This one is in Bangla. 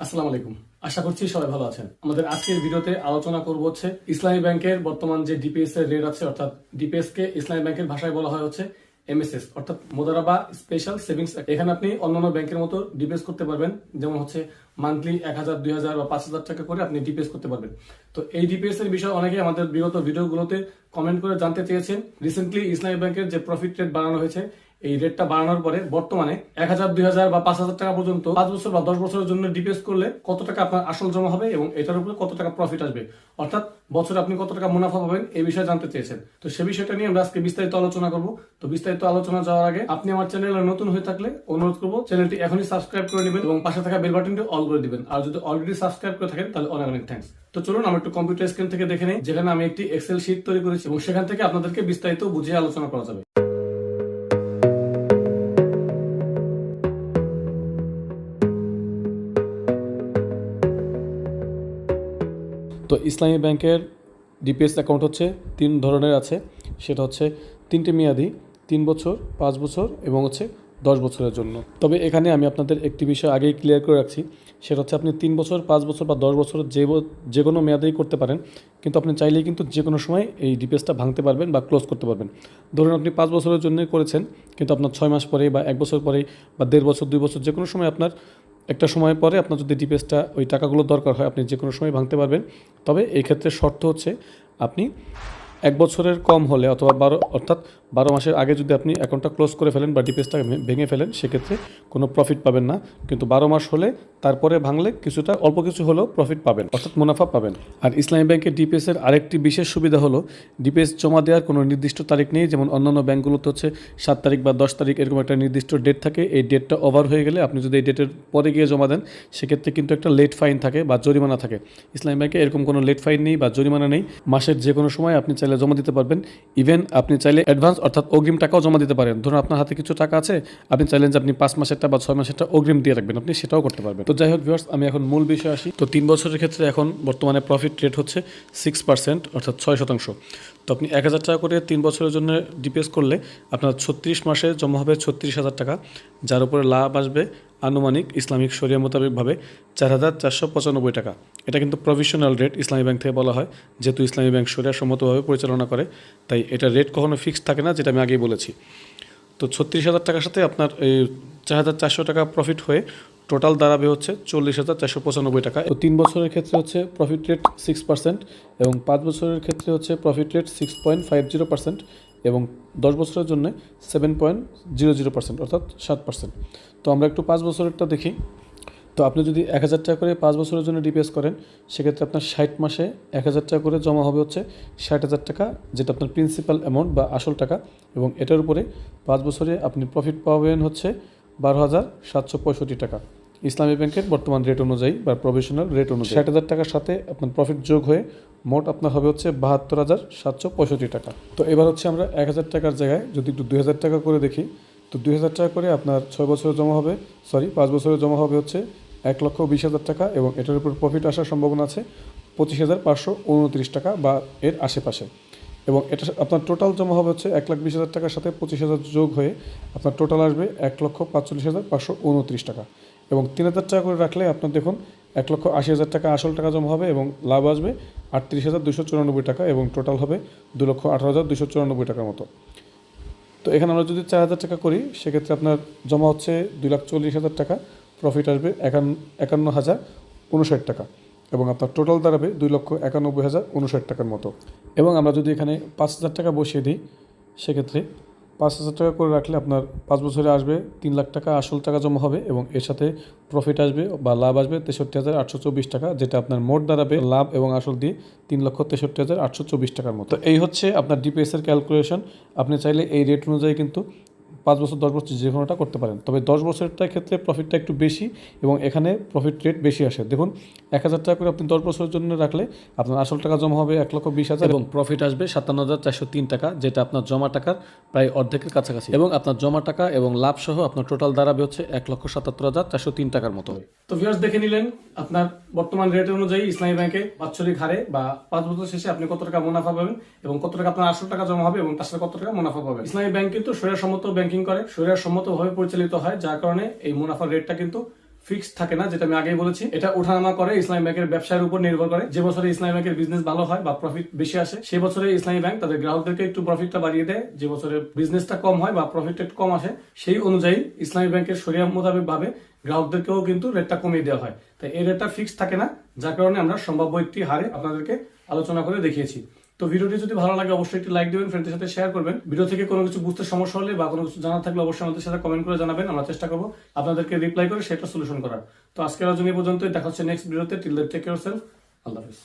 আসসালামু আলাইকুম। আশা করছি সবাই ভালো আছেন। আমাদের আজকের ভিডিওতে আলোচনা করব হচ্ছে ইসলামী ব্যাংকের বর্তমান যে ডিপিএস এর রেট আছে, অর্থাৎ ডিপিএস কে ইসলামী ব্যাংকের ভাষায় বলা হয় হচ্ছে এমএসএস, অর্থাৎ মোদারাবা স্পেশাল সেভিংস। এখানে আপনি অন্যান্য ব্যাংকের মতো ডিপিএস করতে পারবেন, যেমন হচ্ছে মান্থলি 1000, 2000 বা 5000 টাকা করে আপনি ডিপিএস করতে পারবেন। তো এই ডিপিএস এর বিষয়ে অনেকে আমাদের বিগত ভিডিওগুলোতে কমেন্ট করে জানতে চেয়েছেন। রিসেন্টলি ইসলামী ব্যাংকের যে প্রফিট রেট বাড়ানো হয়েছে, এই রেটটা বাড়ানোর পরে বর্তমানে 1000, 2000 বা 5000 টাকা পর্যন্ত 5 বছর বা 10 বছরের জন্য ডিপিএস করলে কত টাকা আপনার আসল জমা হবে এবং এটার উপরে কত টাকা প্রফিট আসবে, অর্থাৎ বছরে আপনি কত টাকা মুনাফা পাবেন, এই বিষয়ে জানতে চেয়েছেন। তো সে বিষয়টা নিয়ে আমরা আজকে বিস্তারিত আলোচনা করব। তো বিস্তারিত আলোচনা যাওয়ার আগে আপনি আমার চ্যানেলে নতুন হয়ে থাকলে অনুরোধ করবো চ্যানেলটি এখনই সাবস্ক্রাইব করে নেবেন এবং পাশে থাকা বেল বাটনটি অল করে দিবেন। আর যদি অলরেডি সাবস্ক্রাইব করে থাকেন তাহলে অনেক অনেক থ্যাঙ্কস। তো চলুন আমরা একটু কম্পিউটার স্ক্রিন থেকে দেখে নেই, যেখানে আমি একটি এক্সেল শীট তৈরি করেছি এবং সেখান থেকে আপনাদেরকে বিস্তারিত বুঝিয়ে আলোচনা করা যাবে। তো ইসলামী ব্যাংকের ডিপিএস অ্যাকাউন্ট হচ্ছে 3 ধরনের আছে। সেটা হচ্ছে 3টে মেয়াদি, 3 বছর, 5 বছর এবং হচ্ছে 10 বছরের জন্য। তবে এখানে আমি আপনাদের একটি বিষয় আগেই ক্লিয়ার করে রাখছি, সেটা হচ্ছে আপনি 3 বছর, 5 বছর বা 10 বছরের যে কোনো মেয়াদেই করতে পারেন, কিন্তু আপনি চাইলেই কিন্তু যে কোনো সময় এই ডিপিএসটা ভাঙতে পারবেন বা ক্লোজ করতে পারবেন। ধরুন আপনি 5 বছরের জন্য করেছেন, কিন্তু আপনার 6 মাস পরে বা 1 বছর পরে বা 1.5 বছর, 2 বছর, যে কোনো সময় আপনার একটা সময় পরে আপনার যদি ডিপিএসটা ওই টাকাগুলো দরকার হয়, আপনি যে কোনো সময় ভাঙতে পারবেন। তবে এই ক্ষেত্রে শর্ত হচ্ছে আপনি 1 বছরের কম হলে অথবা 12 মাসের আগে যদি আপনি অ্যাকাউন্টটা ক্লোজ করে ফেলেন বা ডিপিএসটা ভেঙে ফেলেন, সেক্ষেত্রে কোনো প্রফিট পাবেন না। কিন্তু 12 মাস হলে তারপরে ভাঙলে কিছুটা অল্প কিছু হলেও প্রফিট পাবেন, অর্থাৎ মুনাফা পাবেন। আর ইসলামী ব্যাংকের ডিপিএসের আরেকটি বিশেষ সুবিধা হলো ডিপিএস জমা দেওয়ার কোনো নির্দিষ্ট তারিখ নেই। যেমন অন্যান্য ব্যাংকগুলোতে হচ্ছে 7 তারিখ বা 10 তারিখ এরকম একটা নির্দিষ্ট ডেট থাকে। এই ডেটটা ওভার হয়ে গেলে আপনি যদি এই ডেটের পরে গিয়ে জমা দেন, সেক্ষেত্রে কিন্তু একটা লেট ফাইন থাকে বা জরিমানা থাকে। ইসলামী ব্যাংকে এরকম কোনো লেট ফাইন নেই বা জরিমানা নেই। মাসের যে কোনো সময় আপনি চাইলে জমা দিতে পারবেন। ইভেন আপনি চাইলে অ্যাডভান্স অর্থাৎ অগ্রিম টাকাও জমা দিতে পারেন। ধরুন আপনার হাতে কিছু টাকা আছে, আপনি চাইলেন যে আপনি 5 মাসেরটা বা 6 মাসেরটা অগ্রিম দিয়ে রাখবেন, আপনি সেটাও করতে পারবেন। তো যাই হোক ভিউয়ার্স, আমি এখন মূল বিষয়ে আসি। তো 3 বছরের ক্ষেত্রে এখন বর্তমানে প্রফিট রেট হচ্ছে 6%, অর্থাৎ 6%। তো আপনি 1000 টাকা করে 3 বছরের জন্য ডিপিএস করলে আপনার 36 মাসে জমা হবে 36,000 টাকা, যার উপরে লাভ আসবে আনুমানিক ইসলামিক শরিয়া মোতাবেকভাবে 4,495 টাকা। এটা কিন্তু প্রভিশনাল রেট ইসলামী ব্যাংক থেকে বলা হয়, যেহেতু ইসলামী ব্যাংক শরিয়া সম্মতভাবে পরিচালনা করে, তাই এটা রেট কখনো ফিক্সড থাকে না, যেটা আমি আগেই বলেছি। তো 36,000 টাকার সাথে আপনার এই 4,400 টাকা প্রফিট হয়ে টোটাল দাঁড়াবে হচ্ছে 40,495 টাকা। তো 3 বছরের ক্ষেত্রে হচ্ছে প্রফিট রেট 6% এবং 5 বছরের ক্ষেত্রে হচ্ছে প্রফিট রেট 6.50% এবং 10 বছরের জন্য 7.00%, অর্থাৎ 7%। তো আমরা একটু 5 বছরেরটা দেখি। তো আপনি যদি 1000 টাকা করে 5 বছরের জন্য ডিপিএস করেন, সেক্ষেত্রে আপনার 60 মাসে 1000 টাকা করে জমা হবে হচ্ছে 60,000 টাকা, যেটা আপনার প্রিন্সিপাল অ্যামাউন্ট বা আসল টাকা। এবং এটার উপরে 5 বছরে আপনি প্রফিট পাবেন হচ্ছে 12,765 টাকা ইসলামী ব্যাংকের বর্তমান রেট অনুযায়ী বা প্রভিশনাল রেট অনুযায়ী। 60,000 টাকার সাথে আপনার প্রফিট যোগ হয়ে মোট আপনার হবে হচ্ছে 72,765 টাকা। তো এবার হচ্ছে আমরা 1000 টাকার জায়গায় যদি একটু 2000 টাকা করে দেখি, তো 2000 টাকা করে আপনার 6 বছরে জমা হবে, 5 বছরে জমা হবে হচ্ছে 1,20,000 টাকা এবং এটার উপর প্রফিট আসার সম্ভাবনা আছে 25,529 টাকা বা এর আশেপাশে। এবং এটা আপনার টোটাল জমা হবে হচ্ছে 1,20,000 টাকার সাথে 25,000 যোগ হয়ে আপনার টোটাল আসবে 1,45,529 টাকা। এবং 3,000 টাকা করে রাখলে আপনার দেখুন 1,80,000 টাকা আসল টাকা জমা হবে এবং লাভ আসবে 38,294 টাকা এবং টোটাল হবে 2,18,294 টাকার মতো। তো এখানে আমরা যদি 4,000 টাকা করি, সেক্ষেত্রে আপনার জমা হচ্ছে 2,40,000 টাকা, প্রফিট আসবে 51,059 টাকা এবং আপনার টোটাল দাঁড়াবে 2,91,059 টাকার মতো। এবং আমরা যদি এখানে 5,000 টাকা বসিয়ে দিই, সেক্ষেত্রে 5,000 টাকা করে রাখলে আপনার 5 বছরে আসবে 3 লাখ টাকা আসল টাকা জমা হবে এবং এর সাথে প্রফিট আসবে বা লাভ আসবে 63,824 টাকা, যেটা আপনার মোট দাঁড়াবে লাভ এবং আসল দিয়ে 3,63,824 টাকার মতো। এই হচ্ছে আপনার ডিপিএস এর ক্যালকুলেশন। আপনি চাইলে এই রেট অনুযায়ী কিন্তু 5 বছর, 10 বছর যে কোনোটা করতে পারেন। তবে 10 বছরটার ক্ষেত্রে প্রফিটটা একটু বেশি এবং এখানে প্রফিট রেট বেশি আসে। দেখুন 1,000 টাকা করে আপনি 10 বছরের জন্য রাখলে আপনার আসল টাকা জমা হবে 1,20,000 এবং প্রফিট আসবে 57,403 টাকা, যেটা আপনার জমা টাকার প্রায় অর্ধেকের কাছাকাছি। এবং আপনার জমা টাকা এবং লাভ সহ আপনার টোটাল দাঁড়াবে হচ্ছে 1,77,403 টাকার মতো। তো ভিউয়ার্স, দেখে নিলেন আপনার বর্তমান রেট অনুযায়ী ইসলামী ব্যাংকে বাৎসরিক হারে বা 5 বছর শেষে আপনি কত টাকা মুনাফা পাবেন এবং কত টাকা আপনার আসল টাকা জমা হবে এবং তার সাথে কত টাকা মুনাফা পাবেন। ইসলামী ব্যাংক কিন্তু শরিয়া সম্মত ব্যাংকিং করে, শরিয়া সম্মতভাবে পরিচালিত হয়, যার কারণে এই মুনাফার রেটটা কিন্তু ফিক্সড থাকে না, যেটা আমি আগেই বলেছি। এটা ওঠানামা করে ইসলামী ব্যাংকের ব্যবসার উপর নির্ভর করে। যে বছরে ইসলামী ব্যাংকের বিজনেস ভালো হয় বা প্রফিট বেশি আসে, সেই বছরে ইসলামী ব্যাংক তাদের গ্রাহকদেরকে একটু প্রফিটটা বাড়িয়ে দেয়। যে বছরে বিজনেসটা কম হয় বা প্রফিটটা একটু কম আসে, সেই অনুযায়ী ইসলামী ব্যাংকের শরিয়া মোতাবেক ভাবে গ্রাহকদেরকেও কিন্তু রেটটা কমিয়ে দেওয়া হয়। তাই এই রেটটা ফিক্সড থাকে না, যার কারণে আমরা সম্ভাব্য একটি হারে আপনাদেরকে আলোচনা করে দেখিয়েছি। তো ভিডিওটি যদি ভালো লাগে অবশ্যই একটি লাইক দিবেন, ফ্রেন্ডদের সাথে শেয়ার করবেন। ভিডিও থেকে কোনো কিছু বুঝতে সমস্যা হলে বা কোনো কিছু জানার থাকলে অবশ্যই আমাদের সাথে কমেন্ট করে জানাবেন। আমরা চেষ্টা করবো আপনাদেরকে রিপ্লাই করে সেটা সলিউশন করার। তো আজকের আলোচনা এই পর্যন্তই। দেখা হচ্ছে নেক্সট ভিডিওতে। Till then take care of self. আল্লাহ হাফেজ।